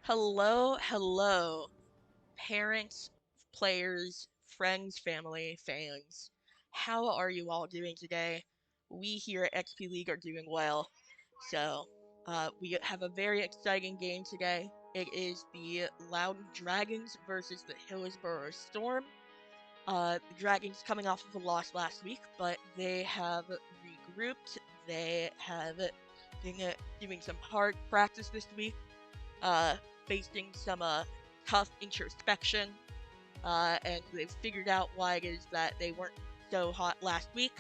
Hello, parents, players, friends, family, fans. How are you all doing today? We here at XP League are doing well. So, we have a very exciting game today. It is the Loudoun Dragons versus the Hillsboro Storm. The Dragons coming off of a loss last week, but they have regrouped. They have been doing some hard practice this week, uh, facing some tough introspection, and they've figured out why it is that they weren't so hot last week.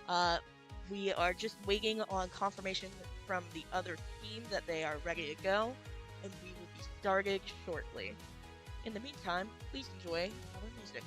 Uh, we are just waiting on confirmation from the other team that they are ready to go, and we will be starting shortly. In the meantime, please enjoy our music.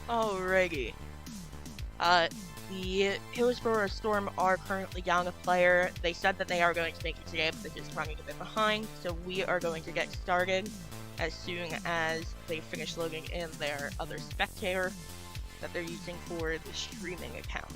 Alrighty. Uh, the Hillsboro Storm are currently down a player. They said that they are going to make it today, but they're just running a bit behind. So we are going to get started as soon as they finish loading in their other spectator that they're using for the streaming accounts.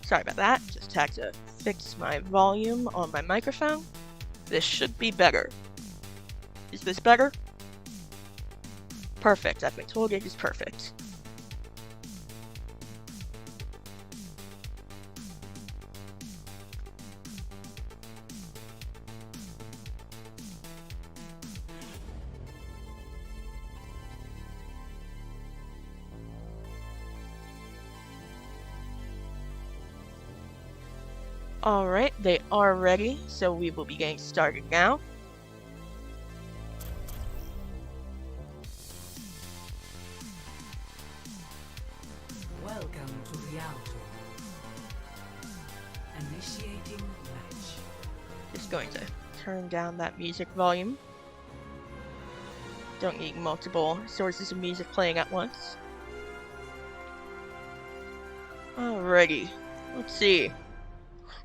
Sorry about that, just had to fix my volume on my microphone. This should be better. Is this better? Perfect, I've been told it is perfect. Alright, they are ready, so we will be getting started now. Welcome to the Loudoun. Initiating match. Just going to turn down that music volume. Don't need multiple sources of music playing at once. Alrighty, let's see.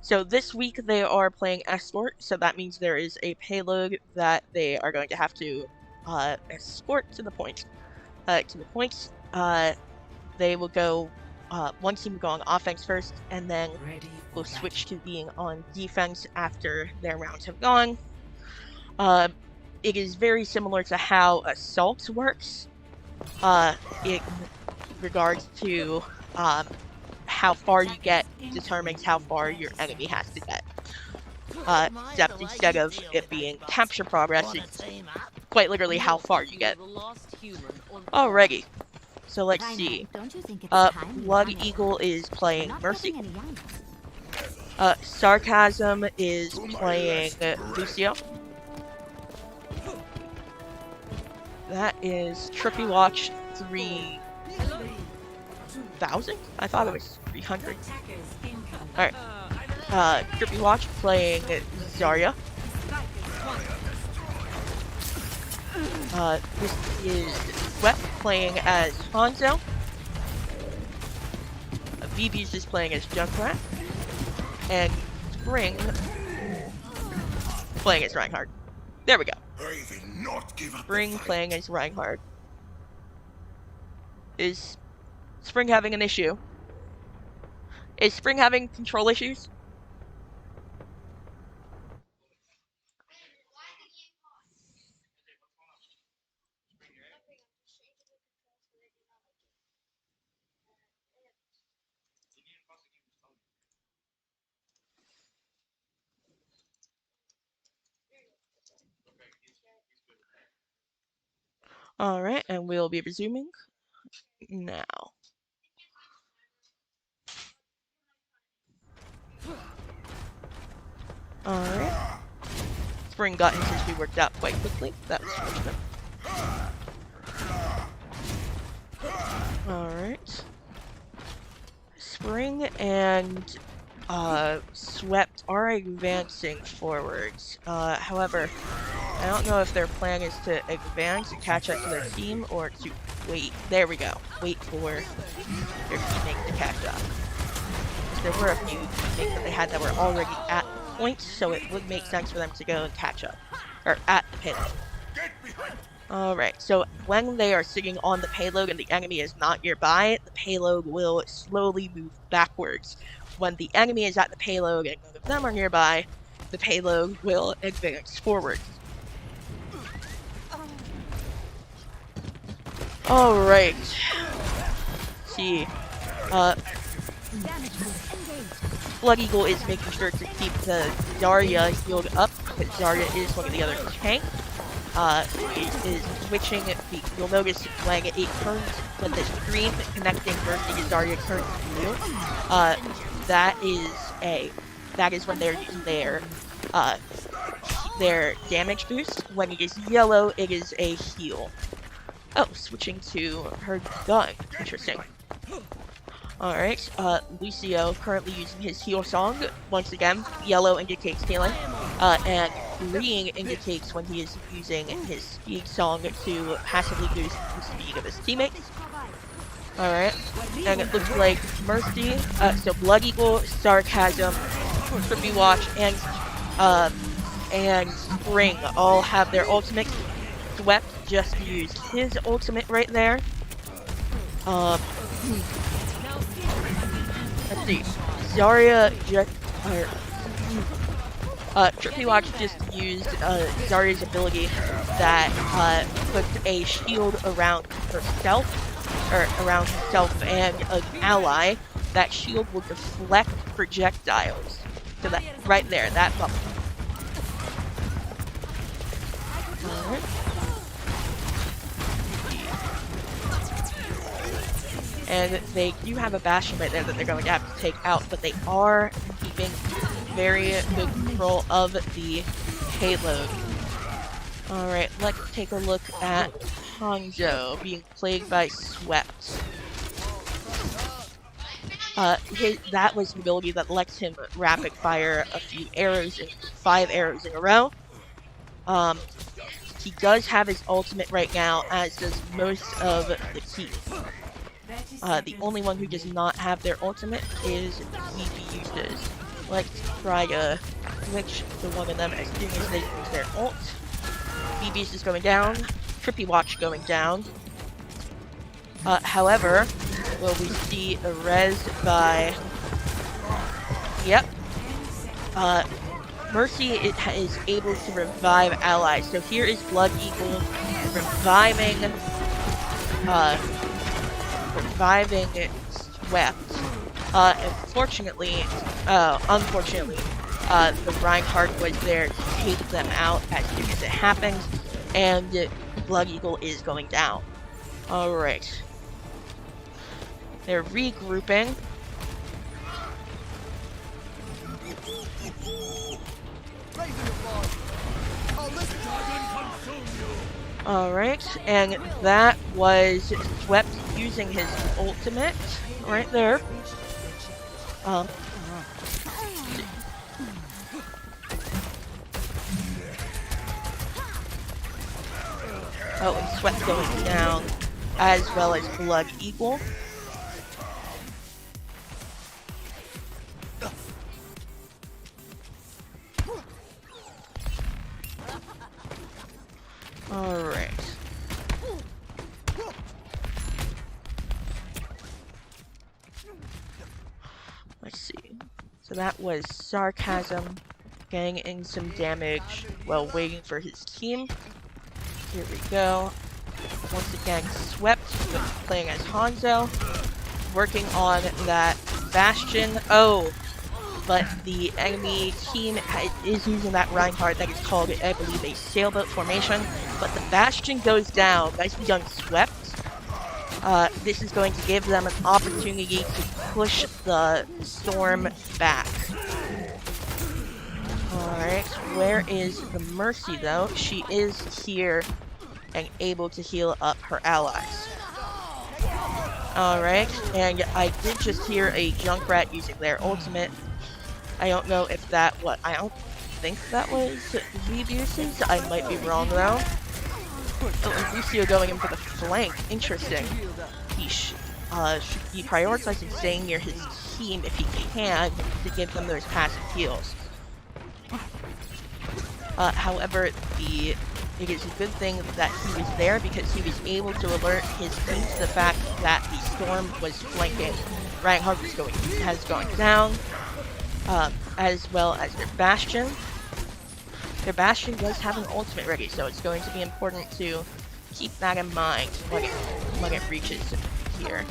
So this week they are playing Escort, so that means there is a payload that they are going to have to escort to the point. They will go, one team will go on offense first, and then we'll switch to being on defense after their rounds have gone. It is very similar to how Assault works, in regards to how far you get determines how far your enemy has to get. except instead of it being capture progress, it's quite literally how far you get. Alrighty, so let's see. Don't you think it's time Blood we Eagle is playing not Mercy. getting any younger? Sarcasm is playing Lucio. That is Trippy Watch 3,000? I thought it was 300. Alright. Trippy Watch playing Zarya. This is Sweat playing as Hanzo. VB's just playing as Junkrat. And Spring playing as Reinhardt. There we go. Spring playing as Reinhardt. Is Spring having an issue? Is Spring having control issues? Alright, and we'll be resuming now. Alright. Spring got his issue worked out quite quickly. That was fortunate. Alright. Spring and Swept are advancing forwards. However, I don't know if their plan is to advance and catch up to their team or to wait. There we go. Wait for their teammates to catch up. There were a few teammates that they had that were already at the point, so it would make sense for them to go and catch up. Or at the payload. Alright, so when they are sitting on the payload and the enemy is not nearby, the payload will slowly move backwards. When the enemy is at the payload and none of them are nearby, the payload will advance forward. Alright. See. Blood Eagle is making sure to keep the Zarya healed up, because Zarya is one of the other tanks. It is switching you'll notice when it turns, when the screen connecting Mercy to Zarya turns blue, that is when they're using their damage boost. When it is yellow, it is a heal. Oh, switching to her gun. Interesting. Alright, Lucio currently using his heal song. Once again, yellow indicates healing, and green indicates when he is using his speed song to passively boost the speed of his teammates. Alright, and it looks like Mercy, so Blood Eagle, Sarcasm, Trippy Watch, and Spring all have their ultimates. Swept just used his ultimate right there. Let's see. Zarya just Trippy Watch just used Zarya's ability that puts a shield around herself, or around himself and an ally. That shield will deflect projectiles. So that right there, that bubble. Alright. And they do have a Bastion right there that they're going to have to take out, but they are keeping very good control of the payload. Alright, let's take a look at Hanzo being plagued by Swept. That was an ability that lets him rapid fire a few arrows, 5 arrows in a row. He does have his ultimate right now, as does most of the team. The only one who does not have their ultimate is VB users. Let's try to switch to one of them as soon as they use their ult. VB's is going down. Trippy Watch going down. However, will we see a res by... Yep. Mercy is able to revive allies. So here is Blood Eagle reviving Swept. Unfortunately, The Reinhardt was there to take them out as soon as it happened, and Blood Eagle is going down. Alright. They're regrouping. Alright, and that was Swept using his ultimate right there. Oh, and Swept going down, as well as Blood Eagle. Alright. Let's see. So that was Sarcasm getting in some damage while waiting for his team. Here we go. Once again, Swept, playing as Hanzo, working on that Bastion. Oh, but the enemy team is using that Reinhardt that is called, I believe, a sailboat formation. But the Bastion goes down. Nicely done, Swept. This is going to give them an opportunity to push the Storm back. Alright, where is the Mercy though? She is here and able to heal up her allies. Alright, and I did just hear a Junkrat using their ultimate. I don't know if that I don't think that was Vbuses. I might be wrong though. Oh, and Lucio going in for the flank. Interesting. He should be prioritizing staying near his team if he can to give them those passive heals. However, it is a good thing that he was there because he was able to alert his team to the fact that the Storm was flanking. Reinhardt has gone down, as well as their Bastion. Their Bastion does have an ultimate ready, so it's going to be important to keep that in mind when it reaches here.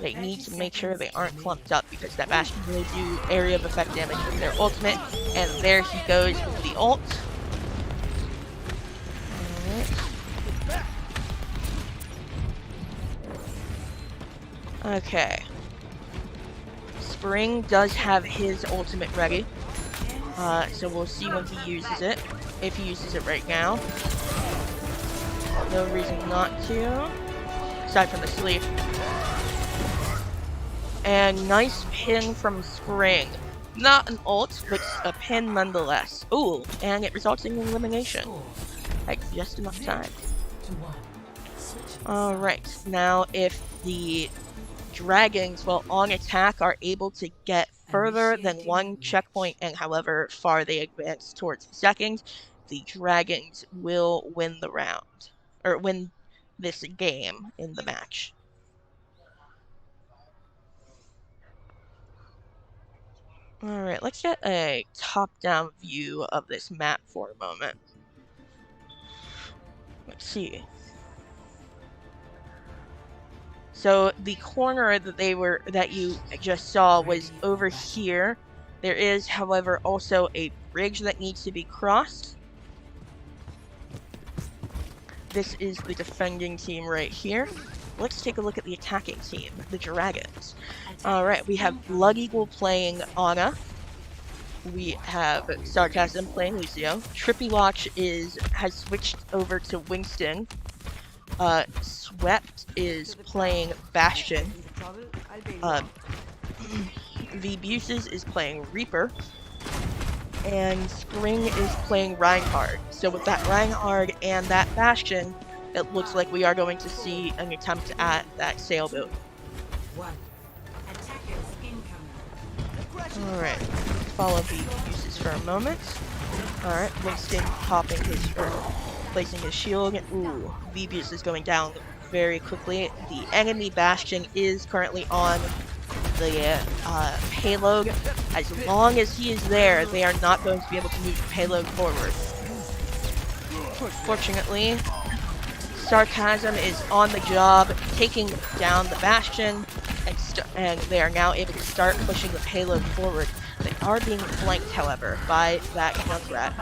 They need to make sure they aren't clumped up because that Bastion will do area of effect damage with their ultimate, and there he goes with the ult. Okay. Spring does have his ultimate ready. So we'll see when he uses it. If he uses it right now. No reason not to. Aside from the sleep. And nice pin from Spring. Not an ult, but a pin nonetheless. Ooh, and it results in elimination. Like, just enough time. Alright, now if the Dragons, while on attack, are able to get further than one checkpoint and however far they advance towards the second, the Dragons will win the round. Or win this game in the match. Alright, let's get a top-down view of this map for a moment. Let's see. So the corner that you just saw was over here. There is, however, also a bridge that needs to be crossed. This is the defending team right here. Let's take a look at the attacking team, the Dragons. Alright, we have Blood Eagle playing Ana. We have Sarcasm playing Lucio. Trippy Watch has switched over to Winston. Swept is playing Bastion. Vbuses is playing Reaper. And Spring is playing Reinhardt. So with that Reinhardt and that Bastion, it looks like we are going to see an attempt at that sailboat. Alright, follow Vbuses for a moment. Alright, Winston placing his shield. Ooh, Vbus is going down very quickly. The enemy Bastion is currently on the payload. As long as he is there, they are not going to be able to move the payload forward. Fortunately, Sarcasm is on the job, taking down the Bastion and and they are now able to start pushing the payload forward. They are being flanked, however, by that Junkrat.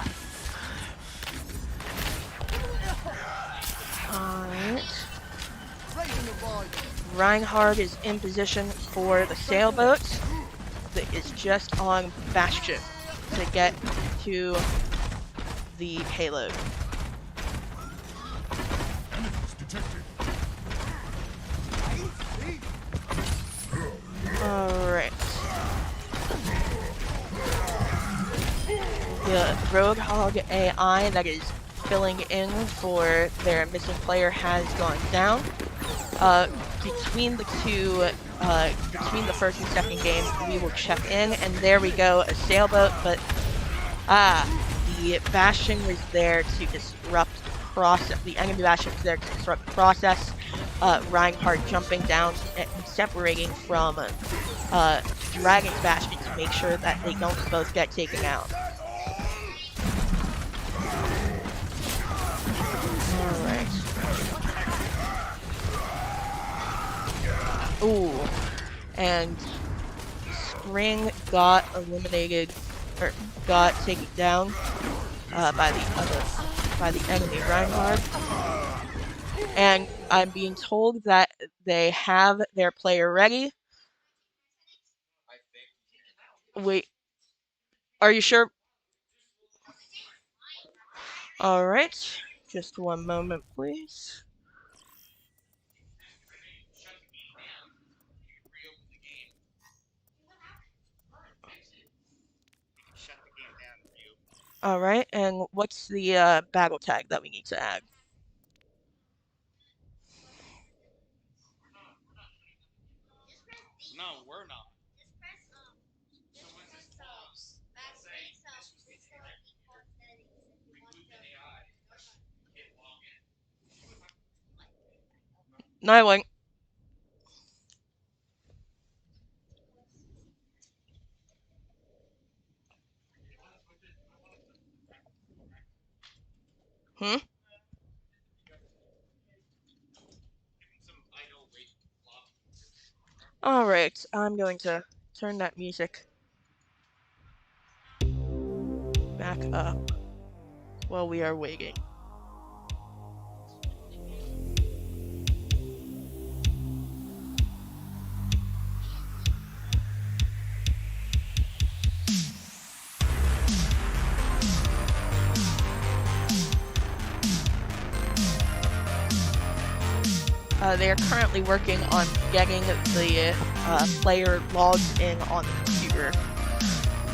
Alright. Reinhard is in position for the sailboat that is just on Bastion to get to the payload. Alright. The Roadhog AI that is filling in for their missing player has gone down. Between the between the first and second game, we will check in, and there we go, a sailboat, but the Bastion was there to disrupt the process. The enemy Bastion was there to disrupt the process. Reinhardt jumping down and separating from Dragon's Bastion to make sure that they don't both get taken out. Alright. Ooh. And Spring got eliminated, or got taken down by the enemy Reinhardt. And I'm being told that they have their player ready. Wait, are you sure? Alright, just one moment, please. Alright, and what's the battle tag that we need to add? No, we're not. Nightwing. Hmm? Alright, I'm going to turn that music back up while we are waiting. They are currently working on getting the player logged in on the computer.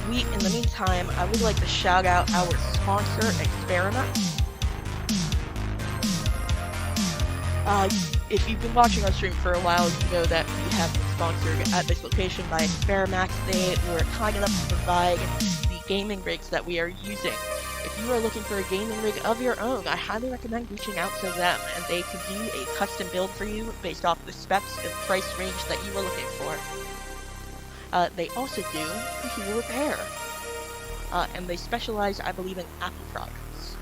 In the meantime, I would like to shout out our sponsor, Experiment. If you've been watching our stream for a while, you know that we have been sponsored at this location by Experiment. They were kind enough to provide the gaming rigs that we are using. If you are looking for a gaming rig of your own, I highly recommend reaching out to them, and they can do a custom build for you based off the specs and price range that you are looking for. They also do computer repair, and they specialize, I believe, in Apple products.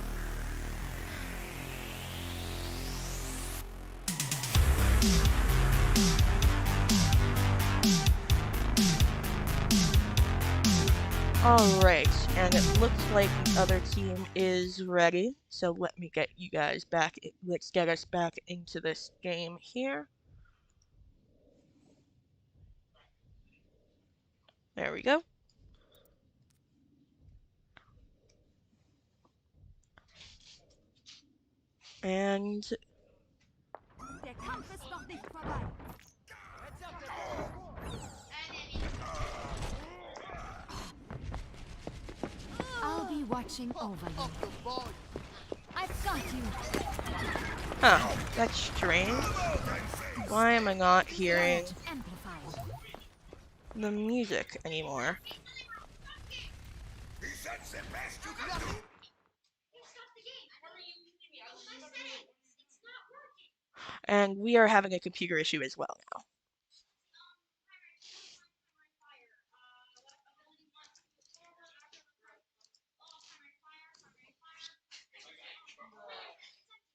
Alright, and it looks like the other team is ready, so let me get you guys back. Let's get us back into this game here. There we go. And I'll be watching over you. I've got you. huh, that's strange. Why am I not hearing the music anymore? And we are having a computer issue as well now.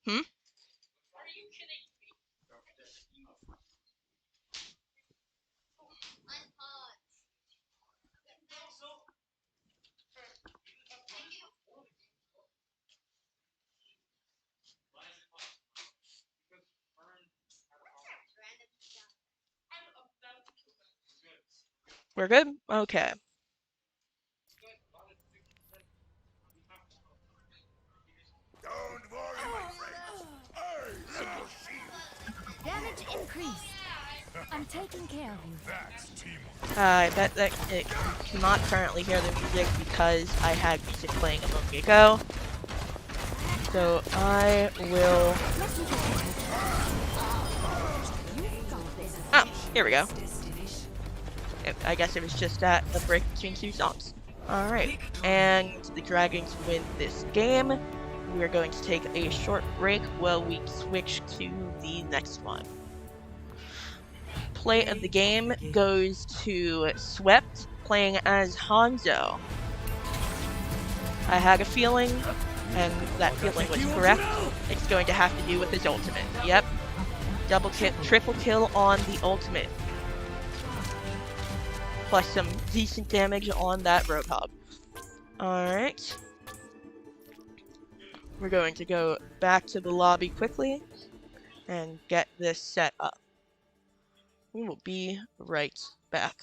Hmm? We're good? Okay. Don't worry, my friends. I am your shield. Damage increased. I'm taking care of you. That's teamwork. I bet that it cannot currently hear the music because I had music playing a moment ago. So I will... Let me get this. You've got this. Oh, here we go. I guess it was just a break between two songs. Alright, and the Dragons win this game. We are going to take a short break while we switch to the next one. Play of the game goes to Swept, playing as Hanzo. I had a feeling, and that feeling was correct. It's going to have to do with his ultimate. Yep. Double kill, triple kill on the ultimate. Plus some decent damage on that Roadhog. Alright. We're going to go back to the lobby quickly and get this set up. We will be right back.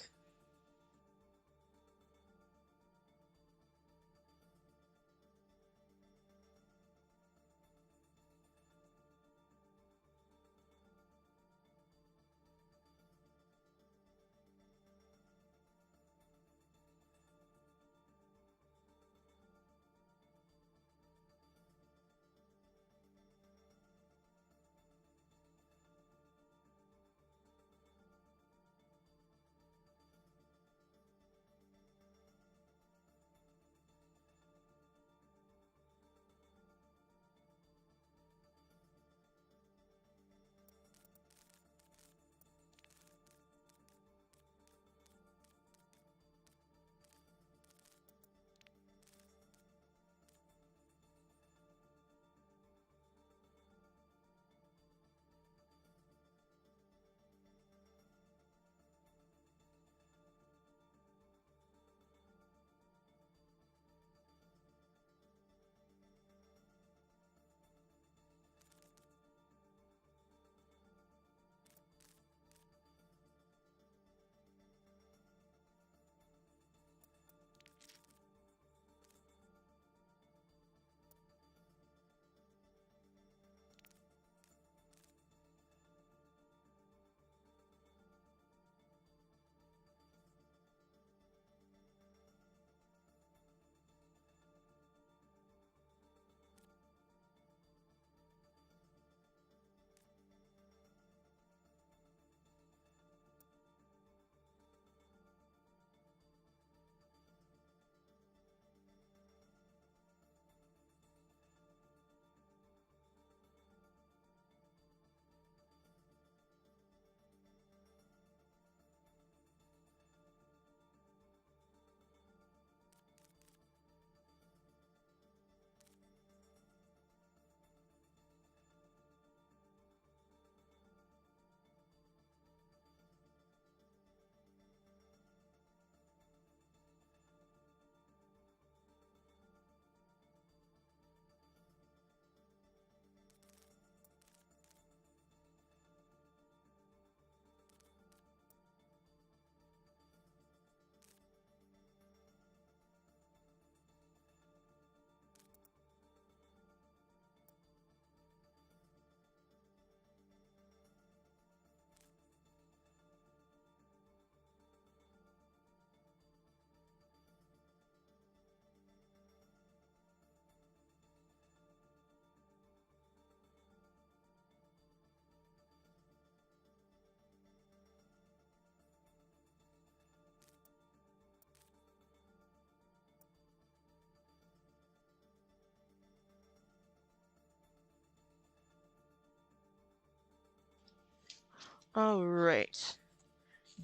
Alright.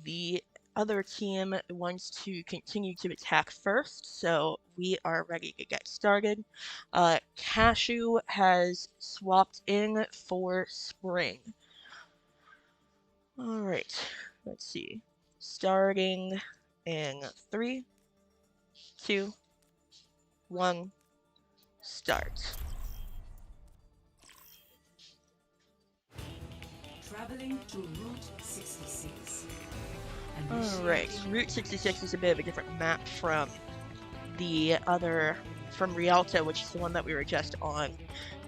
The other team wants to continue to attack first, so we are ready to get started. Cashew has swapped in for Spring. Alright, let's see. Starting in 3, 2, 1, start. Traveling to Route 66. And Alright, Route 66 is a bit of a different map from the other, from Rialto, which is the one that we were just on.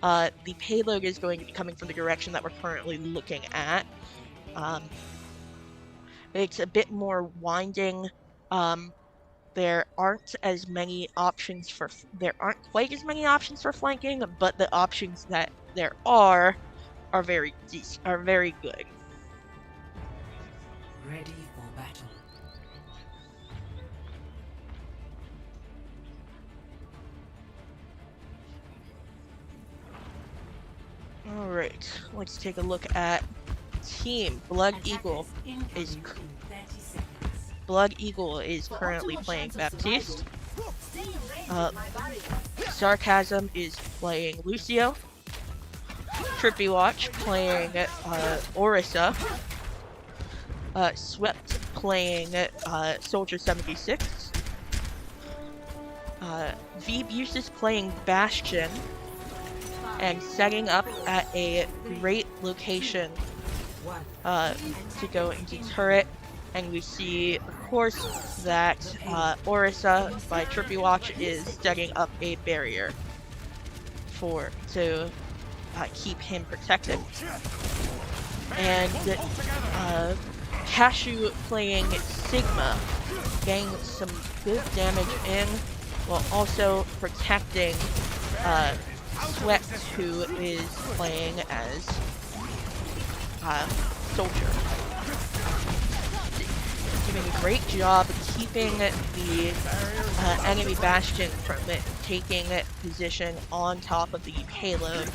The payload is going to be coming from the direction that we're currently looking at. It's a bit more winding. There aren't quite as many options for flanking, but the options that there are very good. Ready for battle. Alright, let's take a look at team. Blood Eagle is currently playing Baptiste. Sarcasm is playing Lucio. Trippy Watch playing Orisa. Swept playing Soldier 76. Vbuse is playing Bastion and setting up at a great location to go into turret. And we see, of course, that Orisa by Trippy Watch is setting up a barrier to keep him protected. And Cashew playing Sigma, getting some good damage in, while also protecting Sweat, who is playing as Soldier. Doing a great job keeping the enemy Bastion from taking position on top of the payload.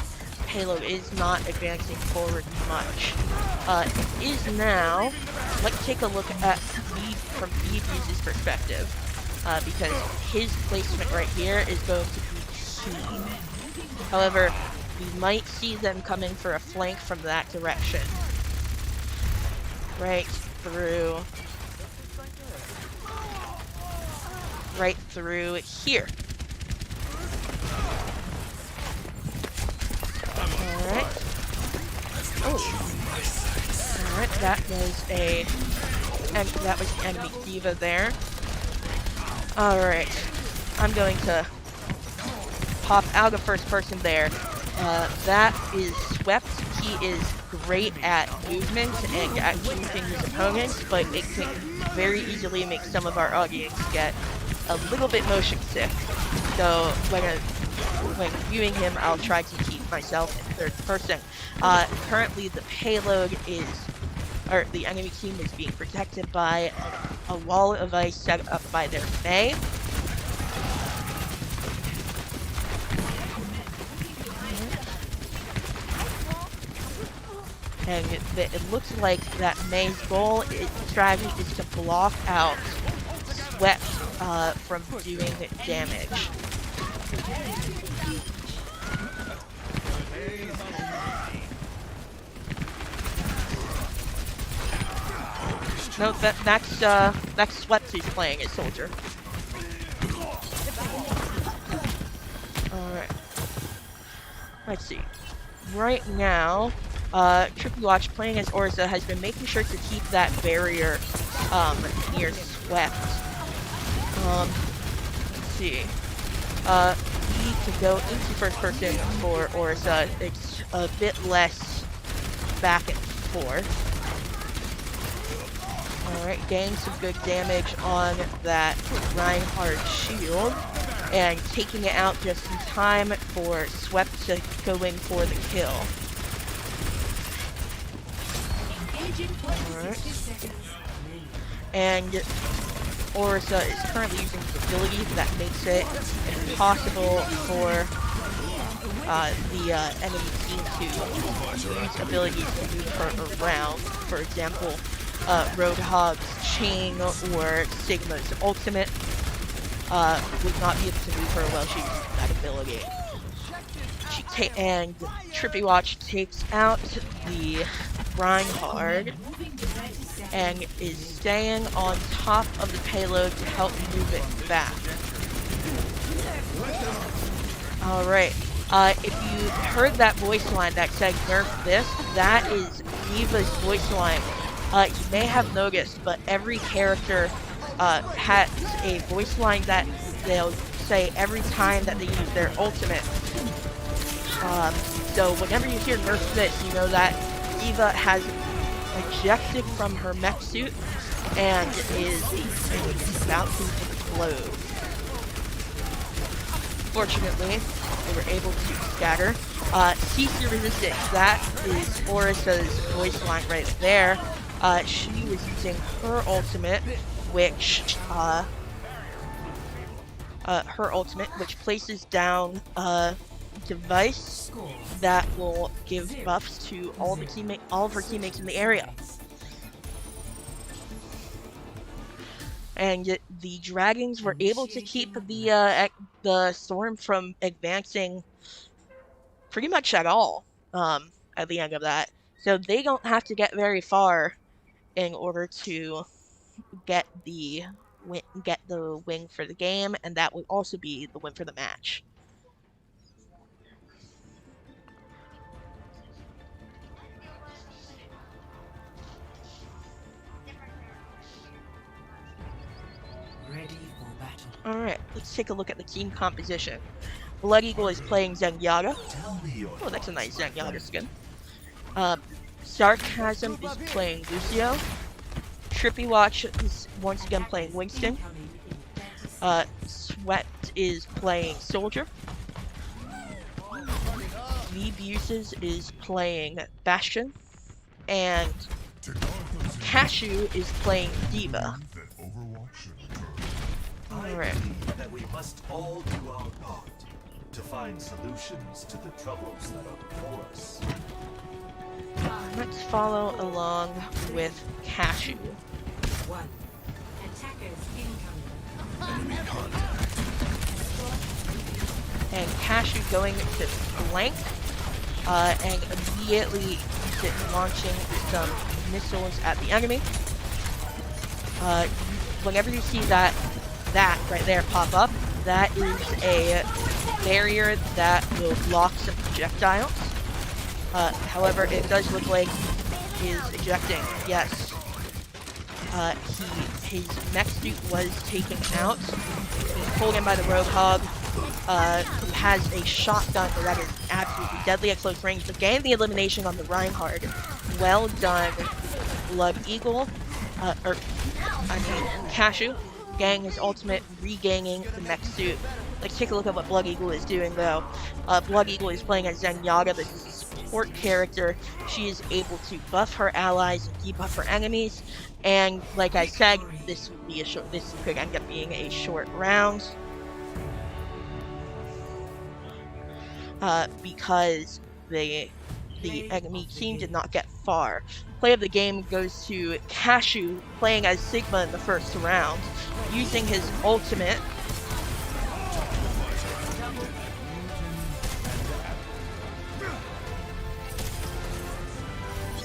Payload is not advancing forward much. It is now. Let's take a look at from Vbuse's perspective, because his placement right here is going to be key. However, we might see them coming for a flank from that direction. Right through here. Alright. Alright, that was enemy diva there. Alright. I'm going to pop out of first person there. That is Swept. He is great at movement and at keeping his opponents, but it can very easily make some of our audience get a little bit motion sick. So when viewing him, I'll try to keep myself in third person. Currently the the enemy team is being protected by a wall of ice set up by their Mei. And it looks like that Mei's strategy is to block out Sweat from doing damage. No, that's Sweat who's playing as Soldier. Alright. Let's see. Right now, Trippy Watch playing as Orisa has been making sure to keep that barrier near Swept. Let's see. We can go into first person for Orisa. It's a bit less back and forth. Alright, getting some good damage on that Reinhardt shield. And taking it out just in time for Swept to go in for the kill. Alright. And Orisa is currently using his ability that makes it impossible for the enemy team to use abilities to move her around. For example, Roadhog's Chain or Sigma's Ultimate would not be able to move her while she uses that ability. And Trippy Watch takes out the Reinhardt and is staying on top of the payload to help move it back. Alright, if you heard that voice line that said nerf this, that is Diva's voice line You may have noticed, but every character has a voice line that they'll say every time that they use their ultimate. So whenever you hear Nerf this, you know that Eva has ejected from her mech suit and is about to explode. Fortunately, they were able to scatter. CC resistance, that is Orissa's voice line right there. She was using her ultimate, which places down a device that will give buffs to all of her teammates in the area. And the dragons were able to keep the storm from advancing pretty much at all at the end of that. So they don't have to get very far in order to get the win for the game, and that would also be the win for the match. Ready for battle. Alright, let's take a look at the team composition. Blood Eagle is playing Zenyatta. Oh, that's a nice Zenyatta skin. Sarcasm is playing Lucio. Trippy Watch is once again playing Winston. Sweat is playing Soldier. The Buses is playing Bastion. And Cashew is playing Diva. Alright. That we must all do our part to find solutions to the troubles that are before us. Let's follow along with Cashew. One. Attackers incoming. And Cashew going to flank, and immediately launching some missiles at the enemy. Whenever you see that right there pop up, that is a barrier that will block some projectiles. However, it does look like he is ejecting. Yes. His mech suit was taken out. He's pulled in by the Roadhog, who has a shotgun that is absolutely deadly at close range, but gained the elimination on the Reinhardt. Well done, Blood Eagle. Cashew. Getting his ultimate, regaining the mech suit. Let's take a look at what Blood Eagle is doing, though. Blood Eagle is playing as Zenyatta. This is a support character. She is able to buff her allies and debuff her enemies. And like I said, this could end up being a short round. Because the enemy team did not get far. Play of the game goes to Cashew, playing as Sigma in the first round, using his ultimate.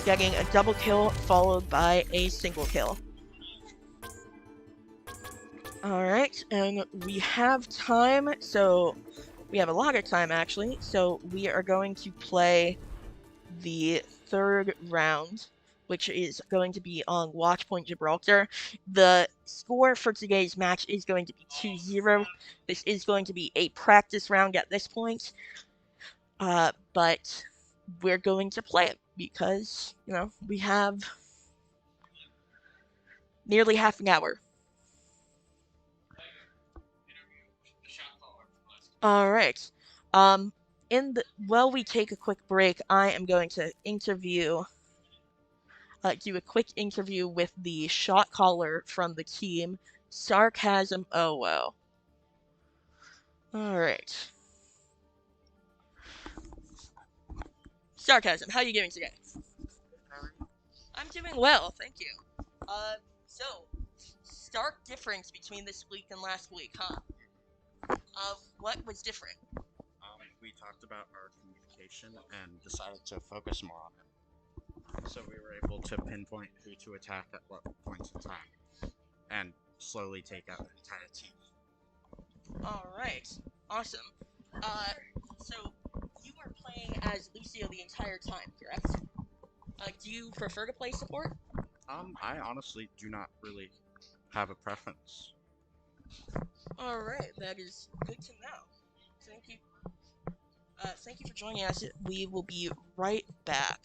Getting a double kill followed by a single kill. Alright, and we have time, so we have a lot of time actually, so we are going to play the third round, which is going to be on Watchpoint Gibraltar. The score for today's match is going to be 2-0. This is going to be a practice round at this point, but we're going to play it because, you know, we have nearly half an hour. Alright, while we take a quick break, I am going to do a quick interview with the shot caller from the team, Sarcasm. Oh, wow. Alright. Sarcasm, how are you doing today? I'm doing well, thank you. So, stark difference between this week and last week, huh? What was different? We talked about our communication and decided to focus more on it. So we were able to pinpoint who to attack at what points in time, and slowly take out the entire team. Alright, awesome. So you are playing as Lucio the entire time, correct? Do you prefer to play support? I honestly do not really have a preference. Alright, that is good to know. Thank you. Thank you for joining us. We will be right back.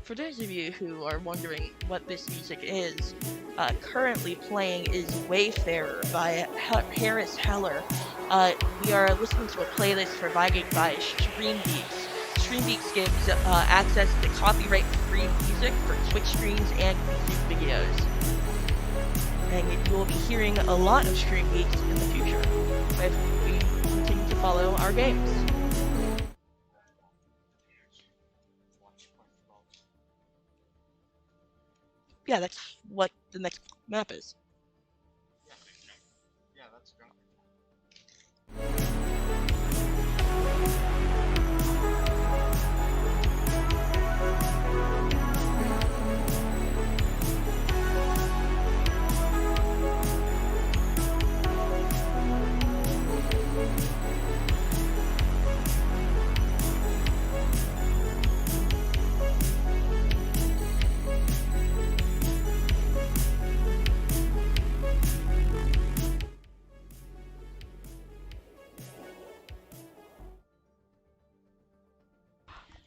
For those of you who are wondering what this music is, currently playing is Wayfarer by Harris Heller. We are listening to a playlist provided by StreamBeats. StreamBeats gives access to copyright-free music for Twitch streams and YouTube videos. And you will be hearing a lot of StreamBeats in the future if we continue to follow our games. Yeah, that's what the next map is. Yeah, that's great.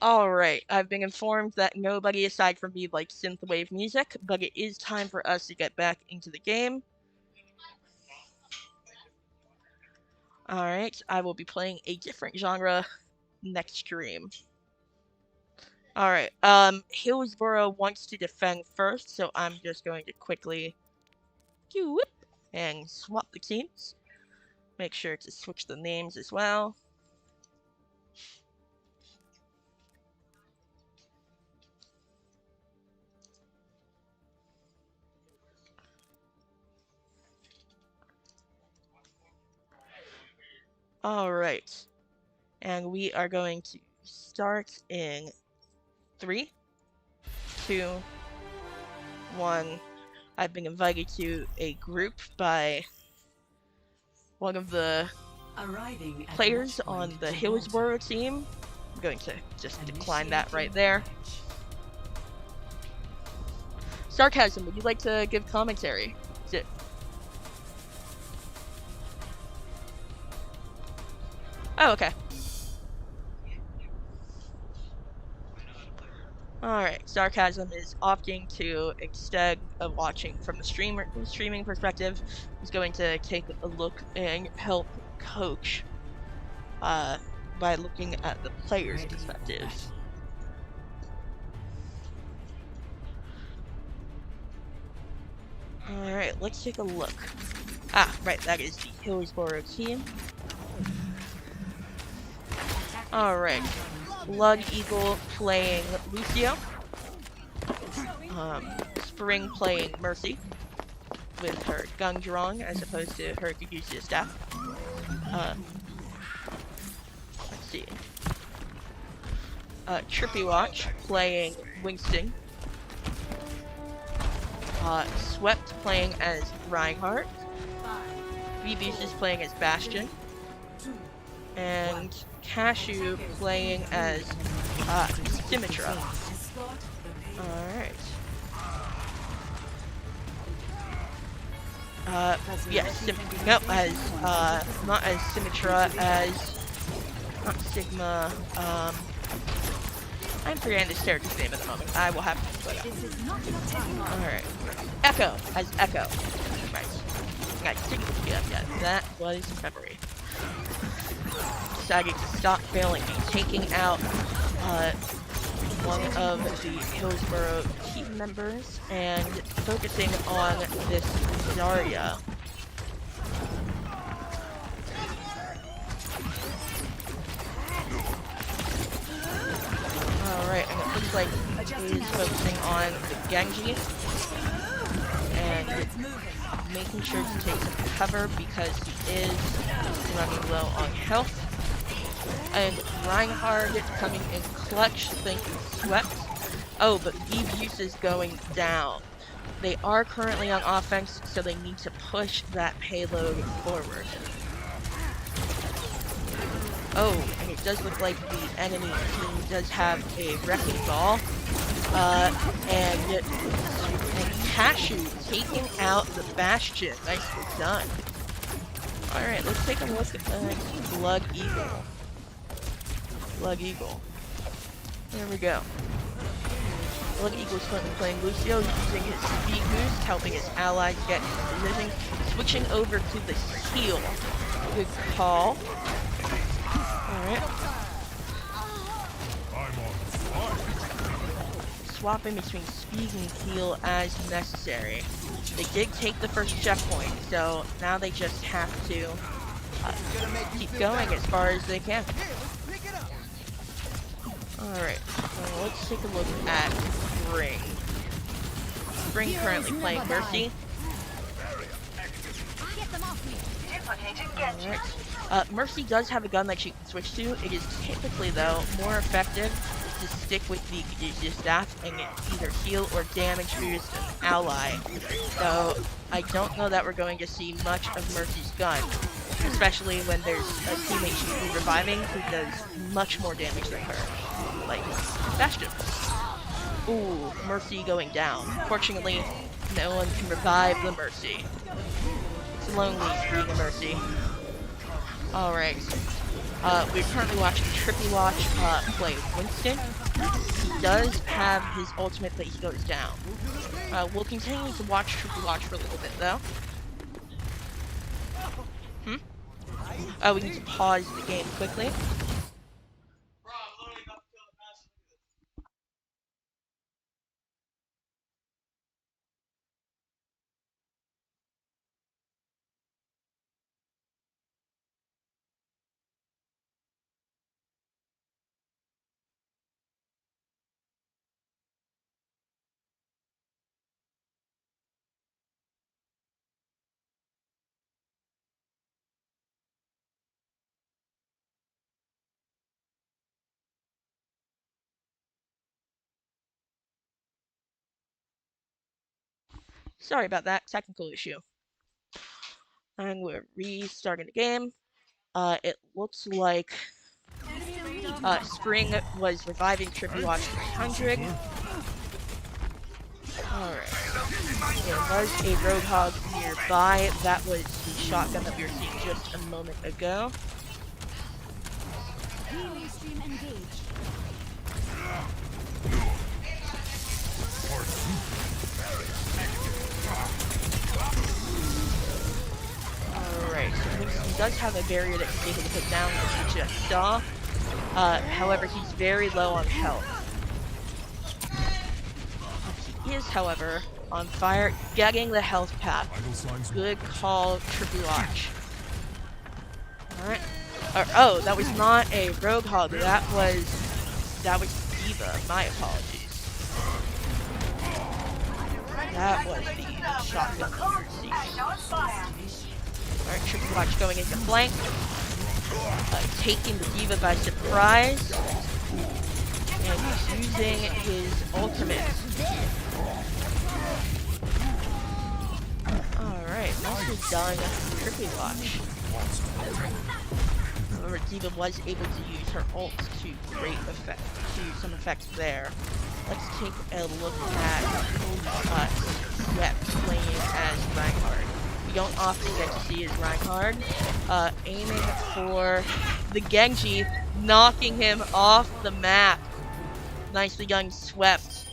Alright, I've been informed that nobody aside from me likes synthwave music, but it is time for us to get back into the game. Alright, I will be playing a different genre next stream. Alright, Hillsboro wants to defend first, so I'm just going to quickly and swap the teams. Make sure to switch the names as well. Alright, and we are going to start in 3, 2, 1. I've been invited to a group by one of the players on the Hillsboro team. I'm going to just decline that right there. Sarcasm, would you like to give commentary? Is it... Oh, okay. Alright, Sarcasm is opting to, instead of watching from the streaming perspective, is going to take a look and help coach by looking at the players' Ready for perspectives. Alright, let's take a look. Ah, right, that is the Hillsboro team. Alright, Lug Eagle playing Lucio. Spring playing Mercy with her gun drawn as opposed to her Kaguya staff. Let's see. Trippy Watch playing Winston. Swept playing as Reinhardt. VB's is playing as Bastion. And Cashew playing as Symmetra. Alright. Yes, no, as, not as Symmetra, as, not Sigma, I'm forgetting this character's name at the moment. I will have to look it up. Alright. Echo, as Echo. Right. Nice. Yeah, that was memory. Decided to stop failing me, taking out, one of the Hillsboro team members and focusing on this Zarya. Alright, and it looks like he's focusing on the Genji and making sure to take some cover because he is running low on health. And Reinhardt coming in clutch, thinking Swept. Oh, but V's is going down. They are currently on offense, so they need to push that payload forward. Oh, and it does look like the enemy team does have a Wrecking Ball. And Cashew taking out the Bastion. Nicely done. Alright, let's take a look at Lug Eagle. Lug Eagle. There we go. Lug Eagle's currently playing Lucio, using his speed boost, helping his allies get into position. Switching over to the heal. Good call. Alright. Swapping between speed and heal as necessary. They did take the first checkpoint, so now they just have to keep going as far as they can. Alright, so let's take a look at Spring. Spring currently playing Mercy. Alright. Mercy does have a gun that she can switch to. It is typically, though, more effective to stick with the Kaguya staff and either heal or damage boost an ally. So, I don't know that we're going to see much of Mercy's gun, especially when there's a teammate she's been reviving who does much more damage than her, like Bastion. Ooh, Mercy going down. Fortunately, no one can revive the Mercy. It's lonely being a Mercy. Alright. We're currently watching Trippy Watch play Winston. He does have his ultimate, but he goes down. We'll continue to watch Trippy Watch for a little bit, though. We need to pause the game quickly. Sorry about that, technical issue. And we're restarting the game. It looks like Spring was reviving Trippy Watch 300. Alright. There was a Roadhog nearby. That was the shotgun that we were seeing just a moment ago. does have a barrier that he's able to put down, which you just saw. However, he's very low on health. He is, however, on fire, getting the health pack. Good call, Overwatch. Alright. Oh, that was not a Rogue Hog. That was Diva. My apologies. That was the shotgun receipt. Alright, Overwatch going into flank. Taking the Diva by surprise. And he's using his ultimate. Alright, nicely done, Overwatch. However, Diva was able to use her ult to great effect, to some effect there. Let's take a look at Swept playing as Reinhardt. We don't often get to see his Reinhardt. Aiming for the Genji, knocking him off the map. Nicely done, Swept.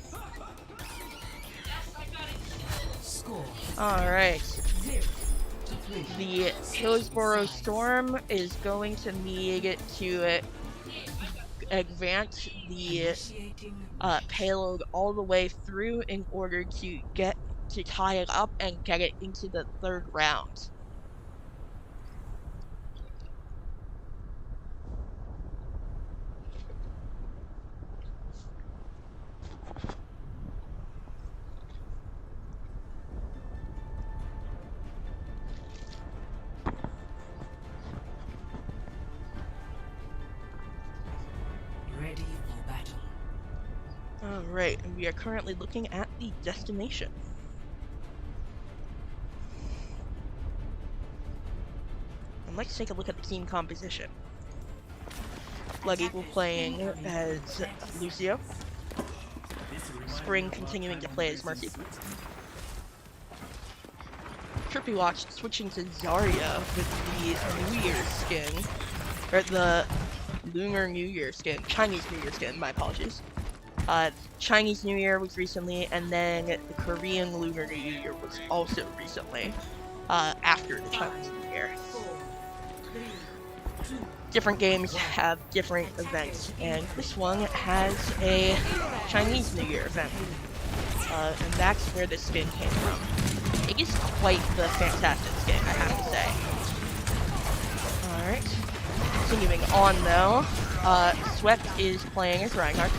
Alright. The Hillsboro Storm is going to need to advance the payload all the way through in order to get to tie it up and get it into the third round. Ready for battle. Alright, and we are currently looking at the destination. And let's take a look at the team composition. Blood Eagle playing as Lucio. Spring continuing to play as Mercy. Overwatch switching to Zarya with the New Year's skin. Or the Lunar New Year skin. Chinese New Year skin, my apologies. Chinese New Year was recently, and then the Korean Lunar New Year was also recently, after the Chinese New Year. Different games have different events, and this one has a Chinese New Year event. And that's where the skin came from. It is quite the fantastic skin, I have to say. Alright. Continuing on though, Swept is playing as Reinhardt.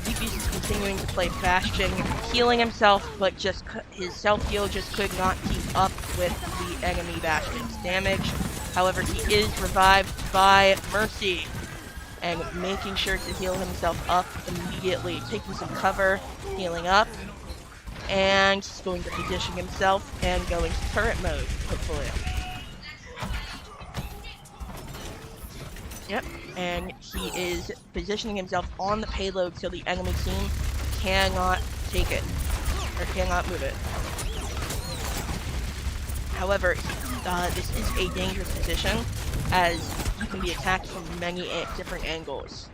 DPS is continuing to play Bastion, healing himself, but just his self-heal just could not keep up with the enemy Bastion's damage. However, he is revived by Mercy, and making sure to heal himself up immediately, taking some cover, healing up, and he's going to position himself and go into turret mode, hopefully. Yep, and he is positioning himself on the payload so the enemy team cannot take it, or cannot move it. However, this is a dangerous position, as you can be attacked from many different angles,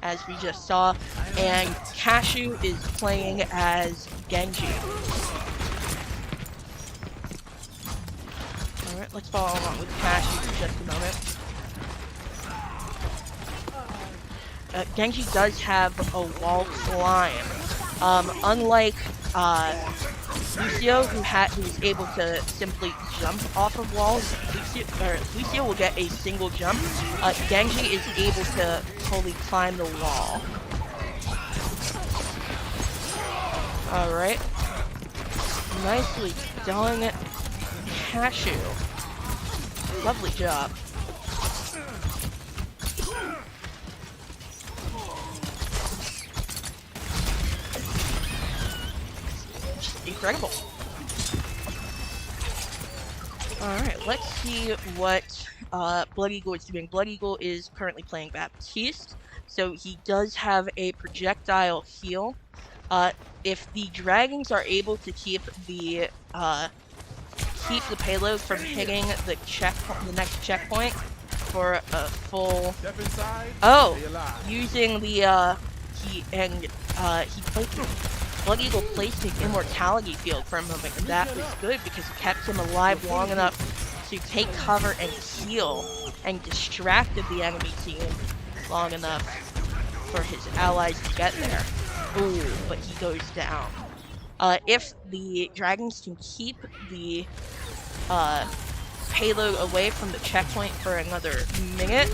as we just saw, and Cashew is playing as Genji. Alright, let's follow along with Cashew for just a moment. Genji does have a wall climb. Unlike Lucio, who is able to simply jump off of walls, Lucio will get a single jump. Genji is able to fully climb the wall. Alright. Nicely done, Cashew. Lovely job. Incredible. Alright, let's see what Blood Eagle is doing. Blood Eagle is currently playing Baptiste, so he does have a projectile heal. If the dragons are able to keep the payload from hitting the next checkpoint for a full. Oh, using the he played Blood Eagle placed an immortality field for a moment, and that was good because it kept him alive long enough to take cover and heal, and distracted the enemy team long enough for his allies to get there. Ooh, but he goes down. If the dragons can keep the payload away from the checkpoint for another minute,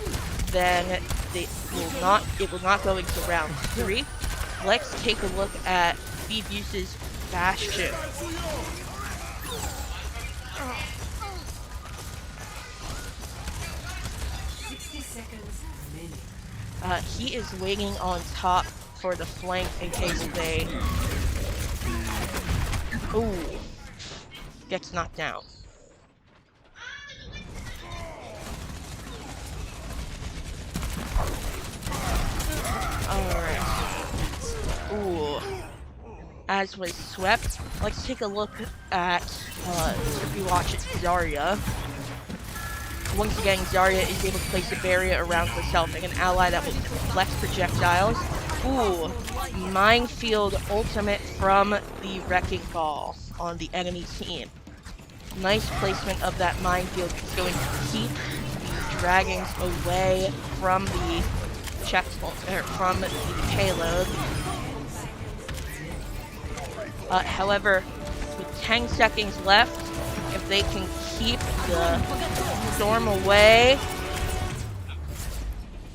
then it will not go into round 3. Let's take a look at Phoebeus' Bastion. He is waiting on top for the flank in case they... Ooh. Gets knocked down. Alright. Ooh. As was swept, let's take a look at Overwatch's Zarya. Once again, Zarya is able to place a barrier around herself and an ally that will deflect projectiles. Ooh, minefield ultimate from the Wrecking Ball on the enemy team. Nice placement of that minefield. It's going to keep the dragons away from the checkpoint, or from the payload. However, with 10 seconds left, if they can keep the storm away,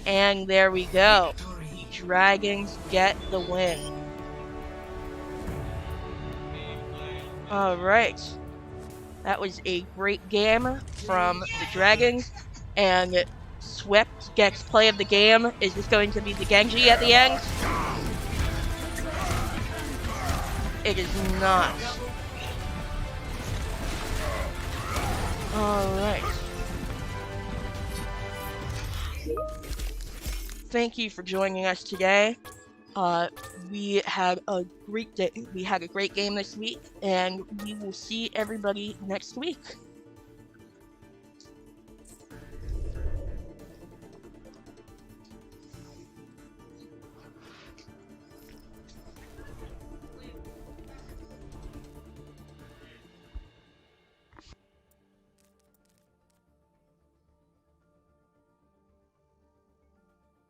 and there we go. The dragons get the win. Alright. That was a great game from the dragons, and Swept gets play of the game. Is this going to be the Genji at the end? It is not. Alright. Thank you for joining us today. We had a great day. We had a great game this week, and we will see everybody next week.